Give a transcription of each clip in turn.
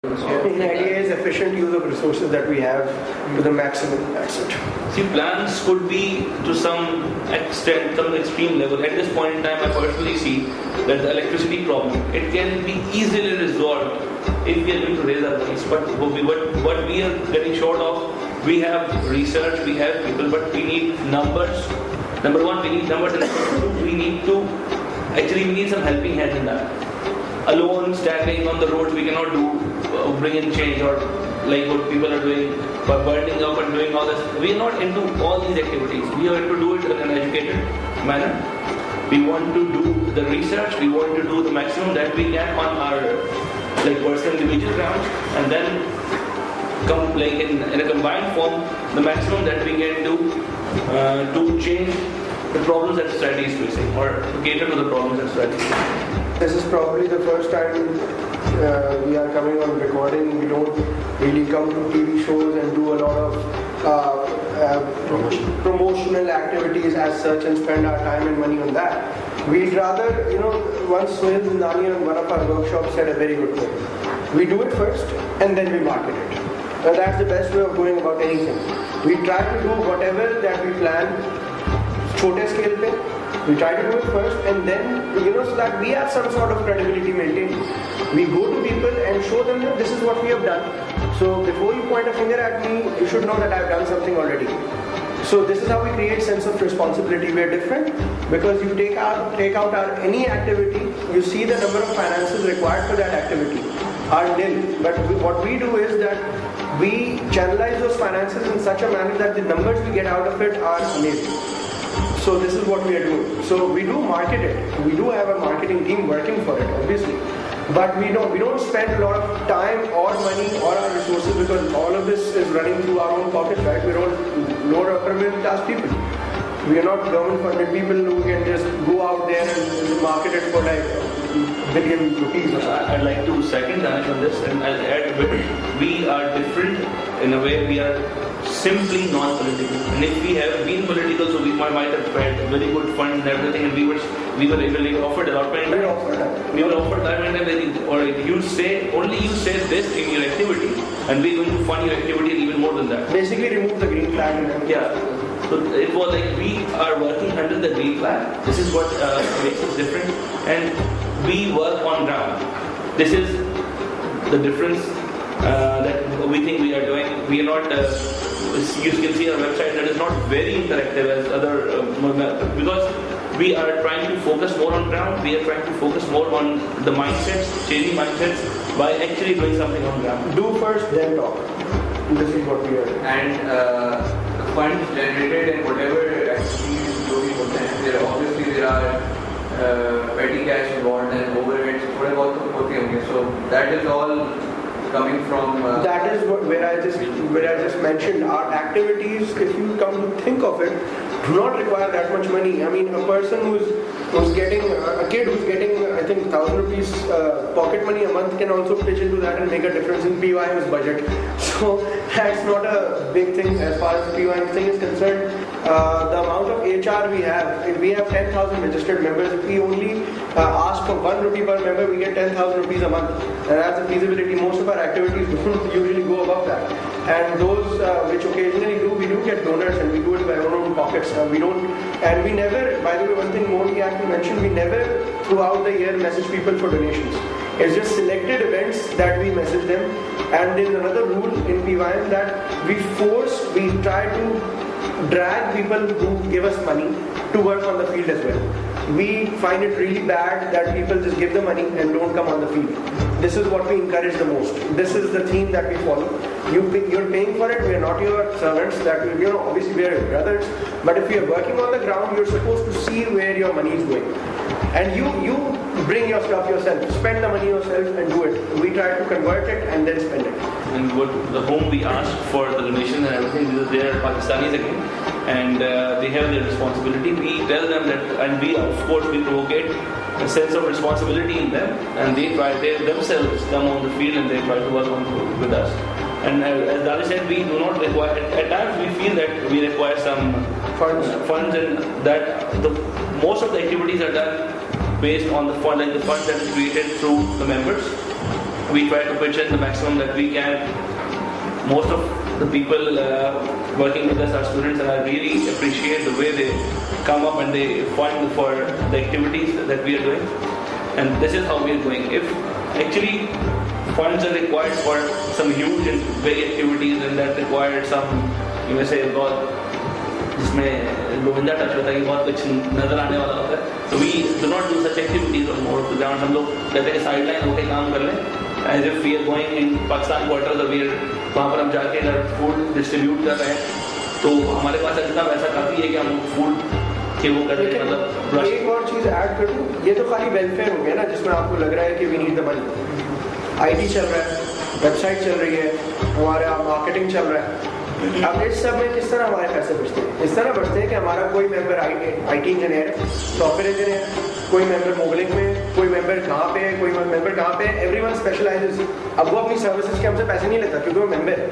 The idea is efficient use of resources that we have to the maximum. That's it. See, plans could be to some extent, some extreme level. At this point in time, I personally see that the electricity problem, it can be easily resolved if we are going to raise our price. But what we are getting short of, we have research, we have people, but we need numbers. Number one, we need numbers, and number two, we need some helping hand in that. Alone, standing on the roads, we cannot bring in change, or like what people are doing, burning up and doing all this. We are not into all these activities. We have to do it in an educated manner. We want to do the research. We want to do the maximum that we can on our personal individual grounds, and then come in a combined form the maximum that we can do to change the problems that society is facing, or to cater to the problems that society is facing. This is probably the first time we are coming on recording. We don't really come to TV shows and do a lot of promotional activities as such and spend our time and money on that. We'd rather, once Suhail Zindani on one of our workshops said a very good thing. We do it first and then we market it. That's the best way of going about anything. We try to do whatever that we plan, छोटे scale पे. We try to do it first, and then, so that we have some sort of credibility maintained. We go to people and show them that this is what we have done. So before you point a finger at me, you should know that I've done something already. So this is how we create sense of responsibility. We are different because you take out our any activity, you see the number of finances required for that activity are nil. But what we do is that we channelize those finances in such a manner that the numbers we get out of it are nil. So this is what we are doing. So we do market it. We do have a marketing team working for it, obviously. But we don't spend a lot of time or money or our resources because all of this is running through our own pockets, right? We're all lower upper middle class people. We are not government funded people who can just go out there and market it for billion rupees. I'd like to second Danish on this, and I'll add a bit. We are different in a way. We are simply non-political, and if we have been political, so we might have had very good funds and everything, and we were offered allotment. We were offered time and everything. Or you say this in your activity, and we're going to fund your activity even more than that. Basically, remove the green flag. Yeah. So it was like we are working under the green flag. This is what makes us different, and we work on ground. This is the difference that we think we are doing. We are not. You can see our website that is not very interactive as other because we are trying to focus more on ground. We are trying to focus more on the mindsets, changing mindsets by actually doing something on ground. Do first, then talk. This is what we are doing. And the funds generated and whatever activities doing, obviously there are petty cash involved and overheads. So that is all coming from. That is where I just mentioned our activities. If you come to think of it, do not require that much money. I mean, a person who's getting a kid who's getting I think 1,000 rupees pocket money a month can also pitch into that and make a difference in PYM's budget. So that's not a big thing as far as PYM thing is concerned. The amount of HR we have, if we have 10,000 registered members, if we only ask for 1 rupee per member, we get 10,000 rupees a month. And that's the feasibility. Most of our activities don't usually go above that. And those which occasionally do, we do get donors and we do it by our own pockets. We never, by the way, one thing more we have to mention, we never throughout the year message people for donations. It's just selected events that we message them. And there's another rule in PYM that we try to drag people who give us money to work on the field as well. We find it really bad that people just give the money and don't come on the field. This is what we encourage the most. This is the theme that we follow. You're paying for it. We are not your servants. Obviously we are your brothers. But if you are working on the ground, you're supposed to see where your money is going. And you bring your stuff yourself. Spend the money yourself and do it. We try to convert it and then spend it. And the home we ask for the donation and everything, because they are Pakistanis again, and they have their responsibility. We tell them that, and we provocate a sense of responsibility in them, and they themselves come on the field and they try to work with us. And as Dali said, we do not require. At times, we feel that we require some funds, and that most of the activities are done based on the fund, like the fund that is created through the members. we try to pitch in the maximum that we can. Most of the people working with us are students, and I really appreciate the way they come up and they fund for the activities that we are doing. And this is how we are going. If actually funds are required for some huge and big activities, and that required some, you may say, बहुत जिसमें Govinda touch होता है कि बहुत कुछ नजर आने वाला होता है, तो we do not do such activities on more of the ground. हम लोग कहते हैं कि साइड लाइन होकर काम कर लें, as if we are going in Pakistan quarters, we वहाँ पर हम जाके अगर फूड डिस्ट्रीब्यूट कर रहे हैं तो हमारे पास इतना पैसा काफ़ी है कि हम फूड के वो कर रहे हैं. मतलब एक और चीज़ ऐड कर दूँ, ये तो खाली वेलफेयर हो गया ना, जिसमें आपको लग रहा है कि we need the money. IT चल रहा है, वेबसाइट चल रही है, हमारा मार्केटिंग चल रहा है. अब इस सब में किस तरह हमारे पैसे बचते हैं? इस तरह बचते हैं कि हमारा कोई मेंबर IT इंजीनियर है, सॉफ्टवेयर इंजीनियर, कोई मेंबर मोबलिंग में, कोई मेंबर कहाँ पे है, कोई मेंबर कहाँ पे है. Everyone specialises. अब वो अपनी सर्विसेज के हमसे पैसे नहीं लेता क्योंकि वो मेंबर है.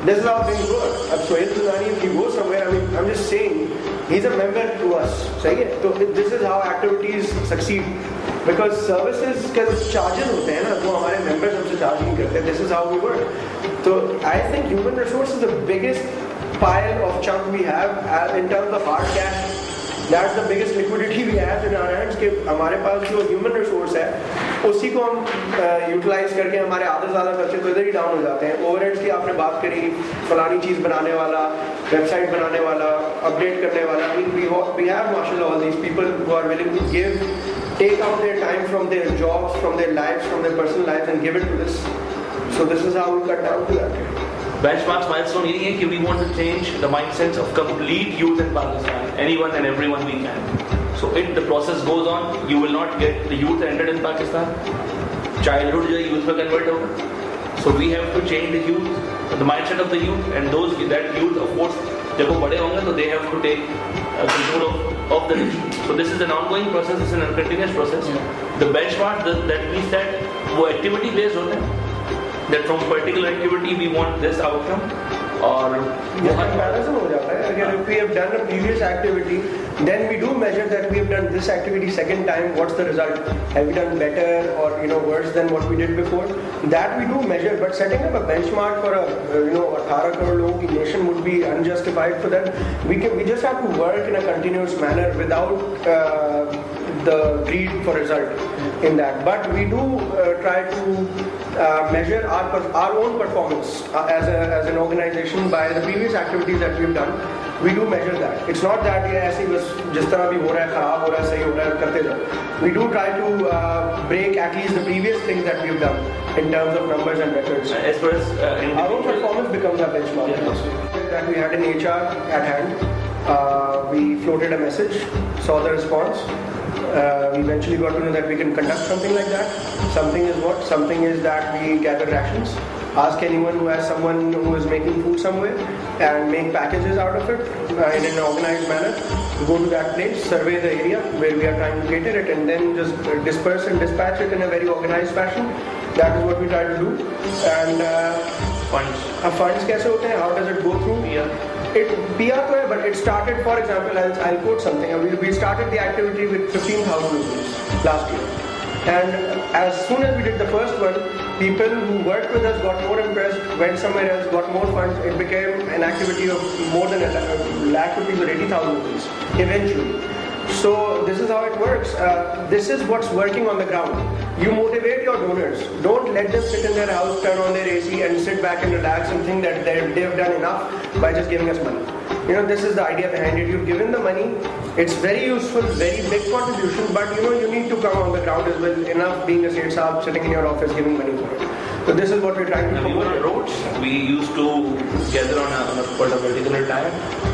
This is how things work. अब Sohail Sultani if he goes somewhere, I am just saying he is a member to us. सही है? तो this is how activities succeed, because services के चार्जेस होते हैं ना, वो हमारे मेंबर्स हमसे चार्ज नहीं करते. This is how we work. So I think human resource is the biggest pile of chunk we have in terms of hard cash. That's the biggest liquidity we have in our hands. कि हमारे पास जो human resource है उसी को हम utilise करके हमारे आधे से ज़्यादा खर्चे तो इधर ही डाउन हो जाते हैं. ओवरहेड्स की आपने बात करी, फलानी चीज़ बनाने वाला, वेबसाइट बनाने वाला, अपडेट करने वाला. We have माशाल्लाह all these people who are willing to take out their time from their jobs, from their lives, from their personal lives and give it to this. So this is how we cut down to that. Benchmarks milestone यही है कि we want to change the mindsets of complete youth in Pakistan, anyone and everyone we can. So if the process goes on, you will not get the youth ended in Pakistan. Childhood जो youth में convert होगा. So we have to change the youth, the mindset of the youth, and that youth of course जब वो बड़े होंगे तो they have to take control of the nation. So this is an ongoing process, it's a continuous process. The benchmark that we set वो activity based होते हैं. That from particular activity we want this outcome, और वो comparison हो जाता है. Again, if we have done a previous activity, then we do measure that we have done this activity second time. What's the result? Have we done better or worse than what we did before? That we do measure. But setting up a benchmark for a 18 crore लोगों की nation would be unjustified for that. We just have to work in a continuous manner without the greed for result in that. But we do try to measure our own performance as an organization by the previous activities that we've done. We do measure that. It's not that ये ऐसे बस जिस तरह भी हो रहा है, खराब हो रहा है, सही हो रहा है, करते जाओ. We do try to break at least the previous things that we've done in terms of numbers and records. As far as our own performance becomes our benchmark. That we had in HR at hand. We floated a message, saw the response. We eventually got to know that we can conduct something like that. Something is what? Something is that we gather rations, ask anyone who has someone who is making food somewhere and make packages out of it in an organized manner. Go to that place, survey the area where we are trying to cater it, and then just disperse and dispatch it in a very organized fashion. That is what we try to do. And funds कैसे होते हैं? How does it go through? It PR तो है, but it started, for example, I'll quote something. We started the activity with 15,000 rupees last year. And as soon as we did the first one, people who worked with us got more impressed, went somewhere else, got more funds. It became an activity of more than a lakh rupees or 80,000 rupees eventually. So this is how it works. This is what's working on the ground. You motivate your donors. Don't let them sit in their house, turn on their AC and sit back and relax and think that they've done enough by just giving us money. This is the idea behind it. You've given the money. It's very useful, very big contribution, but you need to come on the ground as well. Enough being a state saab sitting in your office giving money for it. So this is what we're trying to promote. We were on roads. We used to gather on a particular time.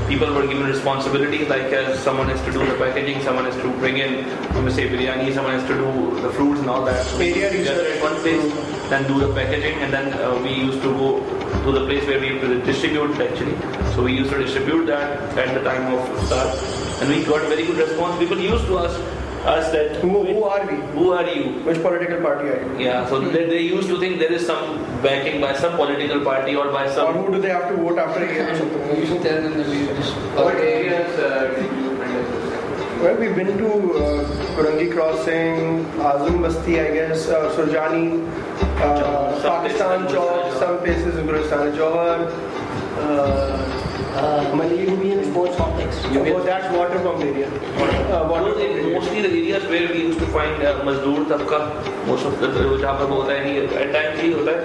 People were given responsibilities, like as someone has to do the packaging, someone has to bring in, say biryani, someone has to do the fruits and all that. So area we gather at one place, then do the packaging, and then we used to go to the place where we have to distribute actually. So we used to distribute that at the time of start, and we got very good response. People used to ask us that who are we? Who are you? Which political party are you? Yeah, so they used to think there is some backing by some political party or by some. Or who do they have to vote after a year or something? You should tell them that we just. What areas did you find? Well, we've been to Kurangi Crossing, Azum Basti, I guess, Surjani, Pakistan Chowk, some places Gulistan Johar. Union sports complex. That's water pump area. Mostly the areas where we used to find Mazdoor tabka, most of the जहाँ पर होता है at times ही होता है.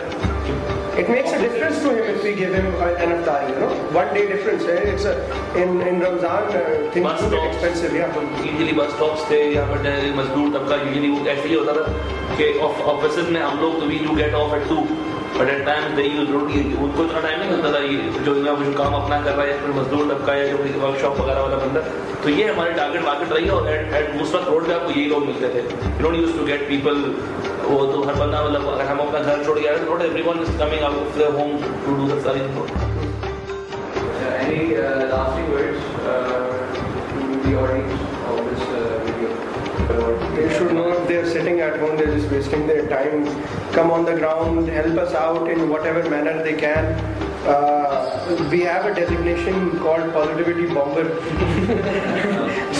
It makes a difference to him if we give him an iftar, you know. 1 day difference. It's in Ramzan things do get expensive. Yeah. Usually bus stops थे यहाँ पर मजदूर तबका usually वो ऐसे ही होता था कि offices में हम लोग तो we do get off at 2. But at times they use उनको इतना टाइम नहीं मिलता था ये जो काम अपना कर रहा है या फिर मजदूर तबका या जो वर्कशॉप वगैरह वाला बंदा. तो ये हमारी टारगेट मार्केट रही है और एट मुस्तक रोड पे आपको यही लोग मिलते थे. You don't used to get people वो तो हर बंदा मतलब अगर हम अपना घर छोड़ गया not everyone is coming out of their home to do the सारी Any lasting words to the audience of this video? They should know if they're sitting at home, they're just wasting their time. Come on the ground, help us out in whatever manner they can. We have a designation called positivity bomber.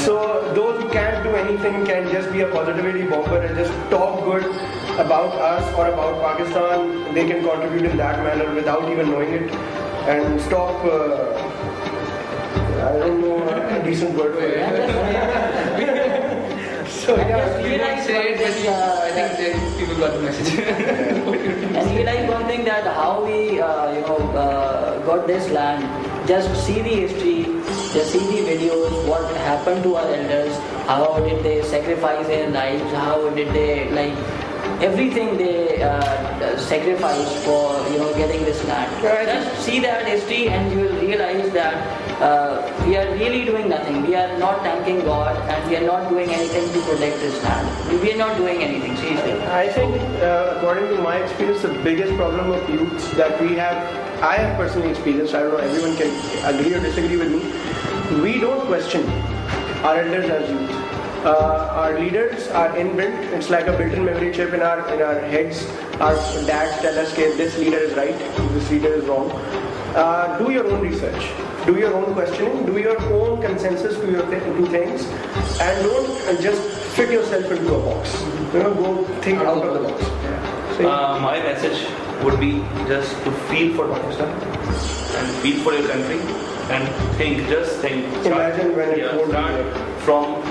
So those who can't do anything can just be a positivity bomber and just talk good about us or about Pakistan. They can contribute in that manner without even knowing it. And stop, I don't know a decent word for it. So yeah, say it, but I think people got the message. And realize one thing, that how we got this land. Just see the history, just see the videos, what happened to our elders, how did they sacrifice their lives, how did they everything they sacrificed for getting this land. Just see that history and you will realize that we are really doing nothing. We are not thanking God and we are not doing anything to protect this land. We are not doing anything, seriously. I think according to my experience, the biggest problem of youth that we have, I have personally experienced, I don't know, everyone can agree or disagree with me, we don't question our elders as youth. Our leaders are inbuilt. It's like a built-in memory chip in our heads. Our dads tell us that this leader is right, this leader is wrong. Do your own research, do your own questioning, do your own consensus to things, and don't just fit yourself into a box. Go think out of the box. My message would be just to feel for Pakistan and feel for your country and think. Just think. Imagine when it won't be start from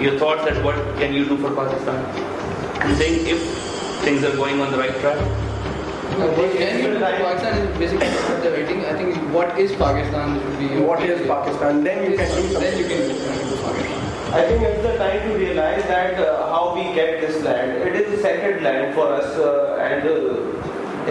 your thoughts that what can you do for Pakistan, and think if things are going on the right track. Pakistan is basically not the rating. I think what is Pakistan should be. What is Pakistan? Then you can do something. Then you can do Pakistan. I think it's the time to realize that how we get this land. It is a sacred land for us, and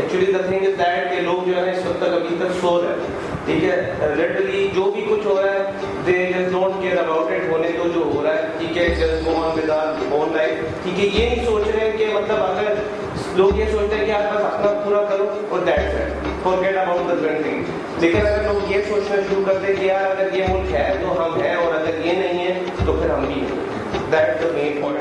actually the thing is that ये लोग जो है इस वक्त तक अभी तक सो रहे हैं. ठीक है, लिटरली जो भी कुछ हो रहा है they just don't care about it. होने तो जो हो रहा है ठीक है, just go on with our own life. ठीक है, ये नहीं सोच रहे हैं कि मतलब अगर लोग ये सोचते हैं कि आप बस अपना पूरा करो और that's it, forget about the great things. लेकिन अगर लोग ये सोचना शुरू कर दें कि यार अगर ये मुल्क है तो हम हैं और अगर ये नहीं है तो फिर हम भी हैं. That's the main point.